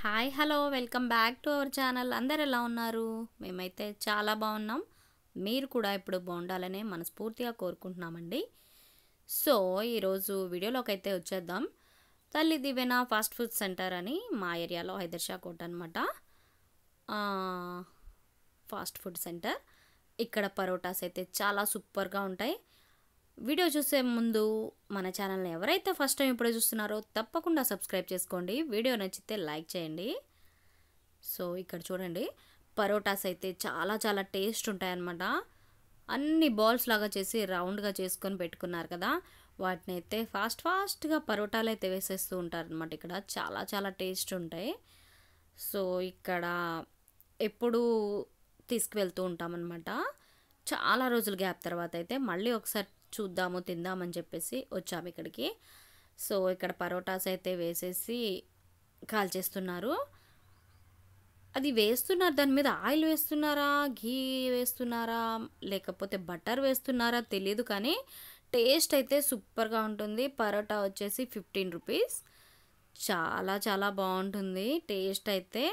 Hi hello welcome back to our channel. అందరు ఎలా ఉన్నారు? మేమైతే చాలా బాగున్నాం. మీరు కూడా ఇప్పుడు బాగుండాలనే మనస్ఫూర్తిగా కోరుకుంటున్నామండి. సో ఈరోజు వీడియోలోకి అయితే వచ్చేద్దాం. తల్లి దివెన ఫాస్ట్ ఫుడ్ సెంటర్ అని మా ఏరియాలో హైదర్షా కోట అనమాట. Fast food centre. ఇక్కడ పరోటాస్ అయితే చాలా సూపర్గా ఉంటాయి. వీడియో చూసే ముందు మన ఛానల్ని ఎవరైతే ఫస్ట్ టైం ఇప్పుడే చూస్తున్నారో తప్పకుండా సబ్స్క్రైబ్ చేసుకోండి. వీడియో నచ్చితే లైక్ చేయండి. సో ఇక్కడ చూడండి, పరోటాస్ అయితే చాలా చాలా టేస్ట్ ఉంటాయన్నమాట. అన్ని బాల్స్ లాగా చేసి రౌండ్గా చేసుకొని పెట్టుకున్నారు కదా, వాటిని అయితే ఫాస్ట్గా పరోటాలు అయితే వేసేస్తూ ఉంటారనమాట. ఇక్కడ చాలా చాలా టేస్ట్ ఉంటాయి. సో ఇక్కడ ఎప్పుడు తీసుకువెళ్తూ ఉంటామన్నమాట. చాలా రోజుల గ్యాప్ తర్వాత అయితే మళ్ళీ ఒకసారి చూద్దాము తిందామని చెప్పేసి వచ్చాము ఇక్కడికి. సో ఇక్కడ పరోటాస్ అయితే వేసేసి కాల్చేస్తున్నారు. అది వేస్తున్నారు, దాని మీద ఆయిల్ వేస్తున్నారా, ఘీ వేస్తున్నారా, లేకపోతే బటర్ వేస్తున్నారా తెలియదు, కానీ టేస్ట్ అయితే సూపర్గా ఉంటుంది. పరోటా వచ్చేసి 15 రూపీస్. చాలా చాలా బాగుంటుంది టేస్ట్ అయితే.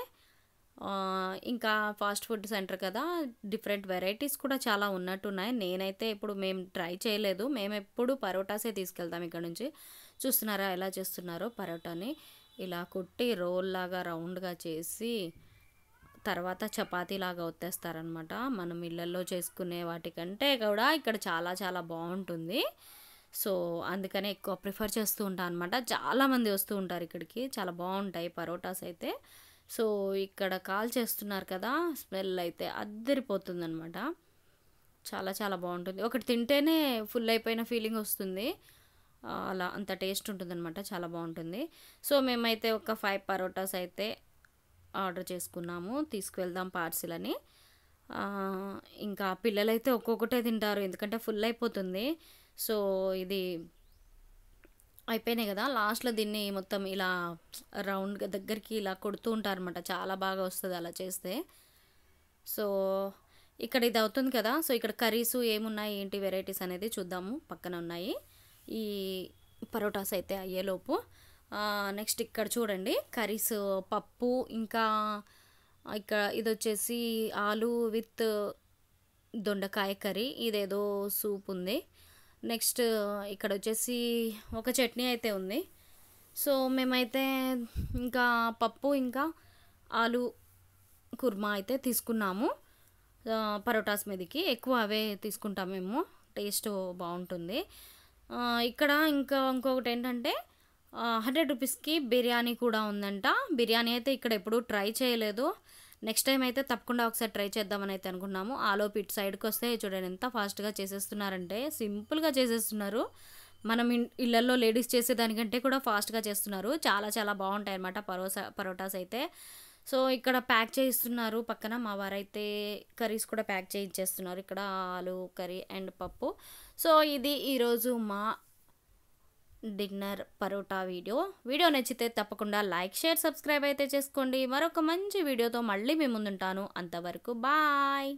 ఇంకా ఫాస్ట్ ఫుడ్ సెంటర్ కదా, డిఫరెంట్ వెరైటీస్ కూడా చాలా ఉన్నట్టున్నాయి. నేనైతే ఇప్పుడు మేము ట్రై చేయలేదు. మేము ఎప్పుడు పరోటాసే తీసుకెళ్తాం ఇక్కడ నుంచి. చూస్తున్నారా ఎలా చేస్తున్నారో? పరోటాని ఇలా కొట్టి రోల్ లాగా రౌండ్గా చేసి తర్వాత చపాతీలాగా ఒత్తేస్తారనమాట. మనం ఇళ్ళల్లో చేసుకునే వాటికంటే కూడా ఇక్కడ చాలా చాలా బాగుంటుంది. సో అందుకనే ఎక్కువ ప్రిఫర్ చేస్తూ ఉంటాను అనమాట. చాలామంది వస్తూ ఉంటారు ఇక్కడికి. చాలా బాగుంటాయి పరోటాస్ అయితే. సో ఇక్కడ కాల్ చేస్తున్నారు కదా, స్మెల్ అయితే అద్దరిపోతుందనమాట. చాలా చాలా బాగుంటుంది. ఒకటి తింటేనే ఫుల్ అయిపోయిన ఫీలింగ్ వస్తుంది. అలా అంత టేస్ట్ ఉంటుందన్నమాట. చాలా బాగుంటుంది. సో మేమైతే ఒక 5 పరోటాస్ అయితే ఆర్డర్ చేసుకున్నాము, తీసుకువెళ్దాం పార్సిల్ అని. ఇంకా పిల్లలైతే ఒక్కొక్కటే తింటారు, ఎందుకంటే ఫుల్ అయిపోతుంది. సో ఇది అయిపోయినాయి కదా, లాస్ట్లో దీన్ని మొత్తం ఇలా రౌండ్గా దగ్గరికి ఇలా కొడుతూ ఉంటారనమాట. చాలా బాగా వస్తుంది అలా చేస్తే. సో ఇక్కడ ఇది అవుతుంది కదా. సో ఇక్కడ కర్రీస్ ఏమున్నాయి, ఏంటి వెరైటీస్ అనేది చూద్దాము. పక్కన ఉన్నాయి ఈ పరోటాస్ అయితే అయ్యేలోపు. నెక్స్ట్ ఇక్కడ చూడండి, కర్రీస్ పప్పు, ఇంకా ఇక్కడ ఇది వచ్చేసి ఆలు విత్ దొండకాయ కర్రీ, ఇదేదో సూప్ ఉంది. నెక్స్ట్ ఇక్కడ వచ్చేసి ఒక చట్నీ అయితే ఉంది. సో మేమైతే ఇంకా పప్పు ఇంకా ఆలు కుర్మా అయితే తీసుకున్నాము. పరోటాస్ మీదకి ఎక్కువ అవే తీసుకుంటాం మేము, టేస్ట్ బాగుంటుంది. ఇక్కడ ఇంకొకటి ఏంటంటే 100 రూపీస్కి బిర్యానీ కూడా ఉందంట. బిర్యానీ అయితే ఇక్కడ ఎప్పుడూ ట్రై చేయలేదు. నెక్స్ట్ టైం అయితే తప్పకుండా ఒకసారి ట్రై చేద్దామని అయితే అనుకున్నాము. ఆలోపు ఇటు సైడ్కి వస్తే చూడండి ఎంత ఫాస్ట్గా చేసేస్తున్నారంటే, సింపుల్గా చేసేస్తున్నారు. మనం ఇళ్ళల్లో లేడీస్ చేసేదానికంటే కూడా ఫాస్ట్గా చేస్తున్నారు. చాలా చాలా బాగుంటాయి అన్నమాట పరోటాస్ అయితే. సో ఇక్కడ ప్యాక్ చేయిస్తున్నారు. పక్కన మా వారైతే కర్రీస్ కూడా ప్యాక్ చేయించేస్తున్నారు. ఇక్కడ ఆలు కర్రీ అండ్ పప్పు. సో ఇది ఈరోజు మా డిన్నర్ పరోటా వీడియో నచ్చితే తప్పకుండా లైక్, షేర్, సబ్స్క్రైబ్ అయితే చేసుకోండి. మరొక మంచి వీడియోతో మళ్ళీ మీ ముందుంటాను. అంతవరకు బాయ్.